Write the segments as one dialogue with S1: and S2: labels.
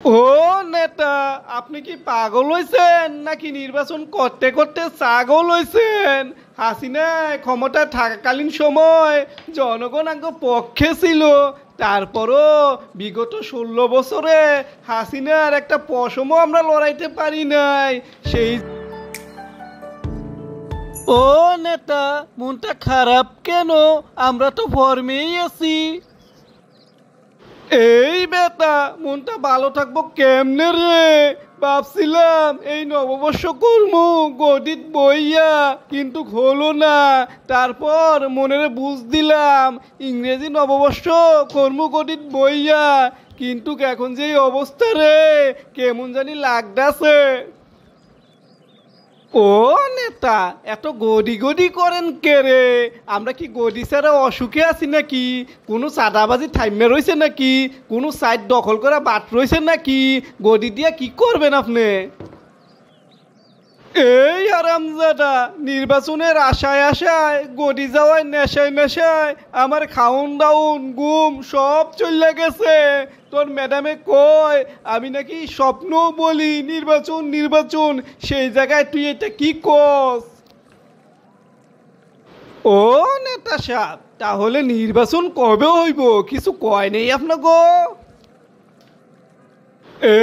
S1: ও নেতা, আপনি কি পাগল হইছেন নাকি নির্বাচন করতে করতে ছাগল হইছেন? হাসিনা ক্ষমতা থাকাকালীন সময় জনগণ আগে পক্ষে ছিল। তারপরও বিগত 16 বছরে হাসিনার একটা পশমও আমরা লড়াইতে পারি নাই। সেই ও নেতা, মনটা খারাপ কেন? আমরা তো ফর্মেই আছি। এই বেটা, মনটা ভালো থাকবো কেমনে রে? ভাবছিলাম এই নববর্ষ কর্মু গদিত বইয়া, কিন্তু হলো না। তারপর মনের বুঝ দিলাম ইংরেজি নববর্ষ কর্মু গদিত বইয়া, কিন্তু এখন যে এই অবস্থা রে, কেমন জানি লাগতাছে। ও নেতা, এত গডি গডি করেন কে রে? আমরা কি গডি ছাড়া অসুখে আছি নাকি? কোনো চাঁদাবাজি থাইমে রয়েছে নাকি? কোনো সাইড দখল করা বাট রয়েছে নাকি? গডি দিয়া কি করবেন আপনি? এই আরামজাদা, নির্বাচনের আশায় আশায় গডি যাওয়ায় নেশায় নেশায় আমার খাউন দাউন ঘুম সব চলে গেছে। তোর ম্যাডামে কয় আমি নাকি স্বপ্ন বলি নির্বাচন নির্বাচন, সেই জায়গায় তুই এটা কি কস? ও নেতা সাহেব, তাহলে নির্বাচন কবে হইব কিছু কয় নেই আপনাকে?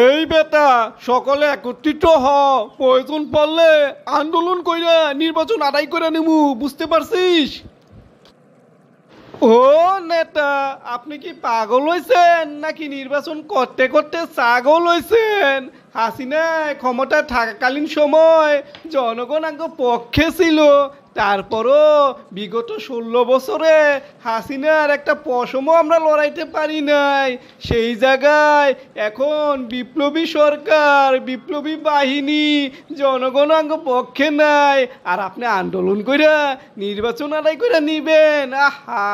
S1: এই বেটা, সকলে একত্রিত হ। প্রয়োজন পড়লে আন্দোলন কইরা নির্বাচন আদায় করে নেবো, বুঝতে পারছিস? ও নেতা, আপনি কি পাগল হইছেন নাকি নির্বাচন করতে করতে ছাগল হইছেন? হাসিনা ক্ষমতা থাকাকালীন সময় জনগণ আগে পক্ষে ছিল। তারপরও বিগত 16 বছরে হাসিনার একটা পশমও আমরা লড়াইতে পারি নাই। সেই জায়গায় এখন বিপ্লবী সরকার, বিপ্লবী বাহিনী, জনগণ আগে পক্ষে নাই। আর আপনি আন্দোলন কইরা নির্বাচন আদায় করে নিবেন? আহা!